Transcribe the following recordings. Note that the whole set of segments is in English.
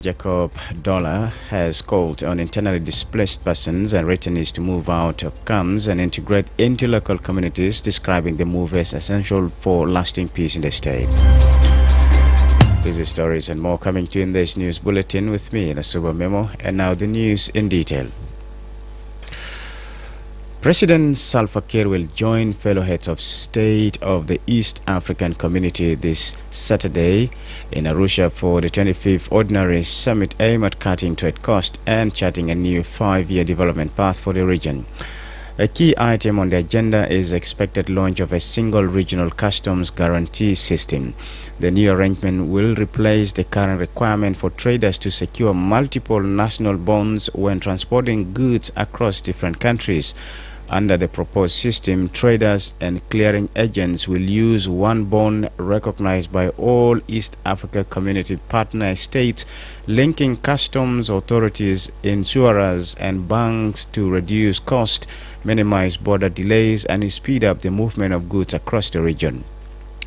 Jacob Dollar has called on internally displaced persons and returnees to move out of camps and integrate into local communities, describing the move as essential for lasting peace in the state. These stories and more coming to you in this news bulletin with me, Lasuba Memo, and now the news in detail. President Salva Kiir will join fellow heads of state of the East African Community this Saturday in Arusha for the 25th Ordinary Summit aimed at cutting trade costs and charting a new 5-year development path for the region. A key item on the agenda is the expected launch of a single regional customs guarantee system. The new arrangement will replace the current requirement for traders to secure multiple national bonds when transporting goods across different countries. Under the proposed system, traders and clearing agents will use one bond recognized by all East Africa Community partner states, linking customs authorities, insurers, and banks to reduce cost, minimize border delays, and speed up the movement of goods across the region.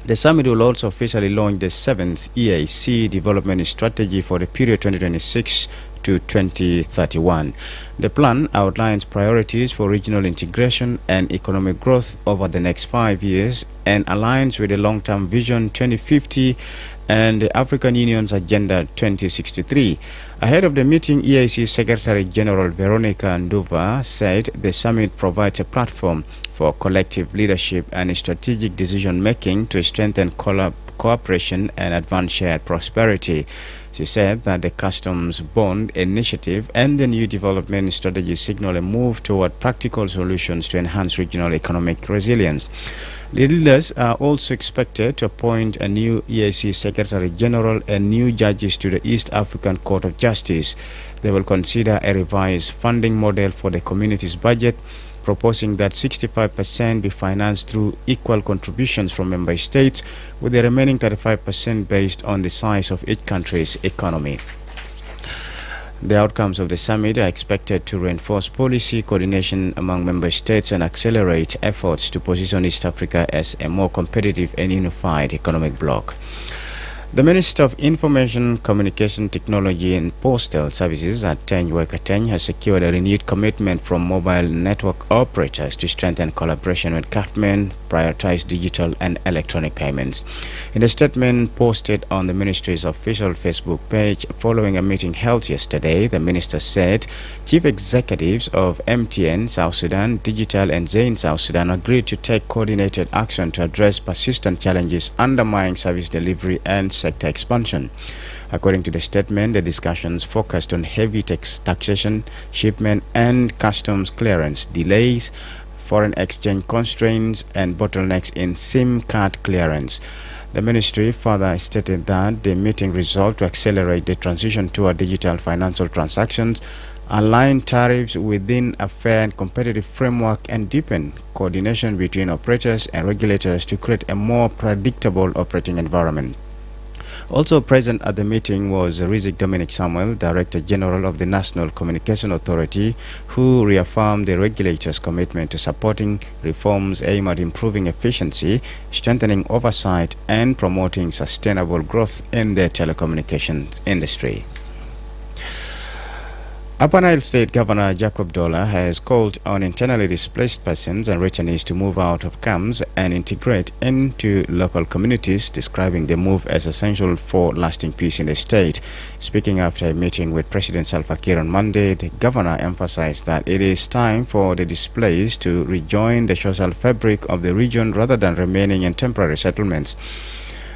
The summit will also officially launch the 7th EAC development strategy for the period 2026 to 2031. The plan outlines priorities for regional integration and economic growth over the next 5 years and aligns with the long-term vision 2050 and the African Union's Agenda 2063. Ahead of the meeting, EAC Secretary General Veronica Nduva said the summit provides a platform for collective leadership and strategic decision-making to strengthen cooperation and advance shared prosperity. She said that the Customs Bond Initiative and the new development strategy signal a move toward practical solutions to enhance regional economic resilience. The leaders are also expected to appoint a new EAC Secretary General and new judges to the East African Court of Justice. They will consider a revised funding model for the community's budget, proposing that 65% be financed through equal contributions from member states, with the remaining 35% based on the size of each country's economy. The outcomes of the summit are expected to reinforce policy coordination among member states and accelerate efforts to position East Africa as a more competitive and unified economic bloc. The Minister of Information, Communication Technology and Postal Services, Ateng Wekateng, has secured a renewed commitment from mobile network operators to strengthen collaboration with government, prioritize digital and electronic payments. In a statement posted on the Ministry's official Facebook page following a meeting held yesterday, the Minister said chief executives of MTN South Sudan, Digital and Zain South Sudan agreed to take coordinated action to address persistent challenges undermining service delivery and sector expansion. According to the statement, the discussions focused on heavy taxation, shipment and customs clearance delays, foreign exchange constraints, and bottlenecks in SIM card clearance. The ministry further stated that the meeting resolved to accelerate the transition toward digital financial transactions, align tariffs within a fair and competitive framework, and deepen coordination between operators and regulators to create a more predictable operating environment. Also present at the meeting was Rizik Dominic Samuel, Director General of the National Communication Authority, who reaffirmed the regulator's commitment to supporting reforms aimed at improving efficiency, strengthening oversight, and promoting sustainable growth in the telecommunications industry. Upper Nile State Governor Jacob Dollar has called on internally displaced persons and returnees to move out of camps and integrate into local communities, describing the move as essential for lasting peace in the state. Speaking after a meeting with President Salva Kiir on Monday, the governor emphasized that it is time for the displaced to rejoin the social fabric of the region rather than remaining in temporary settlements.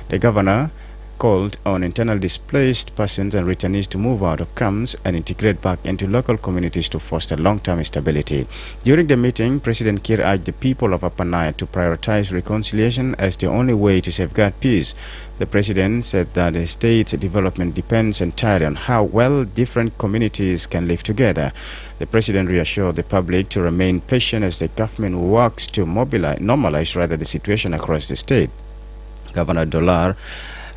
The governor called on internal displaced persons and returnees to move out of camps and integrate back into local communities to foster long-term stability. During the meeting, President Kiir urged the people of Upper Nile to prioritize reconciliation as the only way to safeguard peace. The president said that the state's development depends entirely on how well different communities can live together. The president reassured the public to remain patient as the government works to normalize the situation across the state. Governor Dollar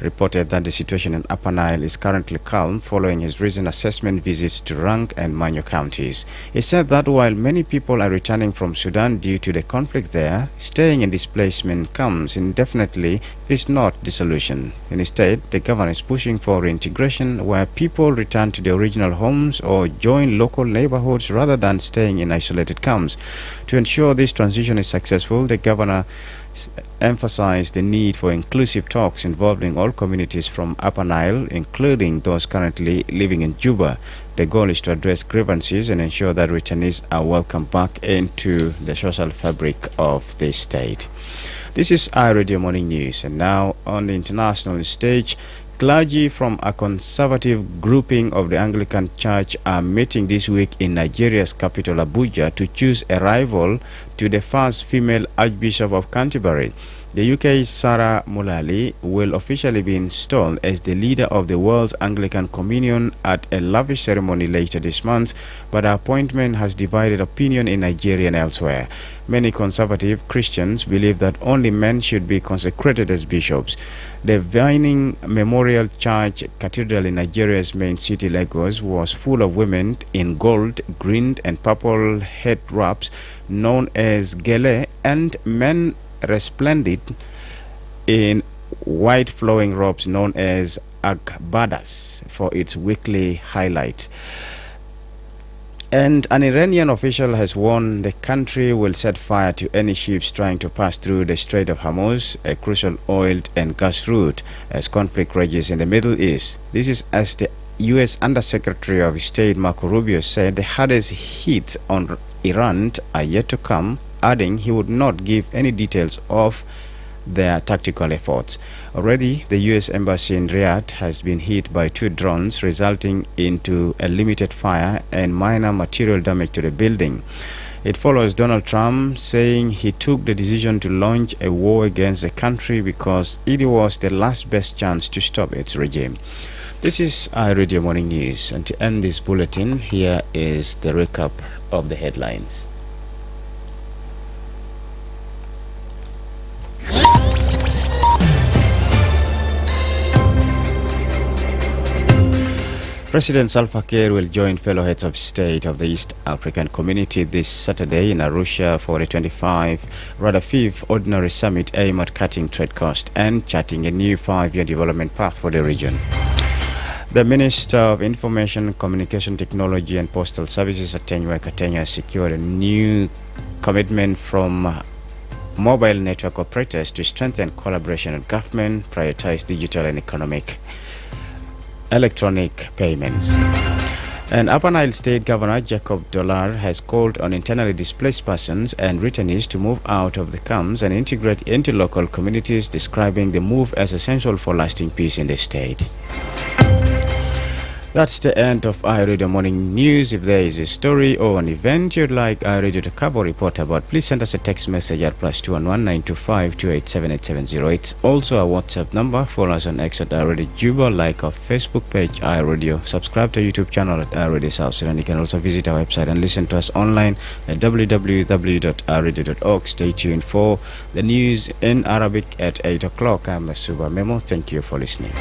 reported that the situation in Upper Nile is currently calm following his recent assessment visits to Rang and Manyo counties. He said that while many people are returning from Sudan due to the conflict there, staying in displacement camps indefinitely is not the solution. Instead, the governor is pushing for reintegration where people return to their original homes or join local neighborhoods rather than staying in isolated camps. To ensure this transition is successful, the governor emphasized the need for inclusive talks involving all communities from Upper Nile, including those currently living in Juba. The goal is to address grievances and ensure that returnees are welcomed back into the social fabric of the state. This is iRadio Morning News, and now on the international stage, clergy from a conservative grouping of the Anglican Church are meeting this week in Nigeria's capital Abuja to choose a rival to the first female Archbishop of Canterbury. The UK's Sarah Mullally will officially be installed as the leader of the World's Anglican Communion at a lavish ceremony later this month, but her appointment has divided opinion in Nigeria and elsewhere. Many conservative Christians believe that only men should be consecrated as bishops. The Vining Memorial Church Cathedral in Nigeria's main city, Lagos, was full of women in gold, green, and purple head wraps known as gele, and men resplendent in white flowing robes known as agbadas for its weekly highlight. And an Iranian official has warned the country will set fire to any ships trying to pass through the Strait of Hormuz, a crucial oil and gas route, as conflict rages in the Middle East. This is as the U.S. Undersecretary of State Marco Rubio said the hardest hits on Iran are yet to come, adding he would not give any details of their tactical efforts. Already, the U.S. Embassy in Riyadh has been hit by 2 drones, resulting into a limited fire and minor material damage to the building. It follows Donald Trump saying he took the decision to launch a war against the country because it was the last best chance to stop its regime. This is iRadio Morning News, and to end this bulletin, here is the recap of the headlines. President Salva Kiir will join fellow heads of state of the East African Community this Saturday in Arusha for the 5th Ordinary Summit aimed at cutting trade costs and charting a new 5-year development path for the region. The Minister of Information, Communication Technology and Postal Services, Atenwa Katenya, secured a new commitment from mobile network operators to strengthen collaboration with government, prioritize digital and electronic payments. And Upper Nile State Governor Jacob Dollar has called on internally displaced persons and returnees to move out of the camps and integrate into local communities, describing the move as essential for lasting peace in the state. That's the end of iRadio Morning News. If there is a story or an event you'd like iRadio to cover or report about, please send us a text message at +211 925 287 8708. It's also our WhatsApp number. Follow us on X at iRadio Juba, like our Facebook page iRadio, subscribe to our YouTube channel at iRadio South Sudan. You can also visit our website and listen to us online at www.iRadio.org. Stay tuned for the news in Arabic at 8 o'clock. I'm Lasuba Memo. Thank you for listening.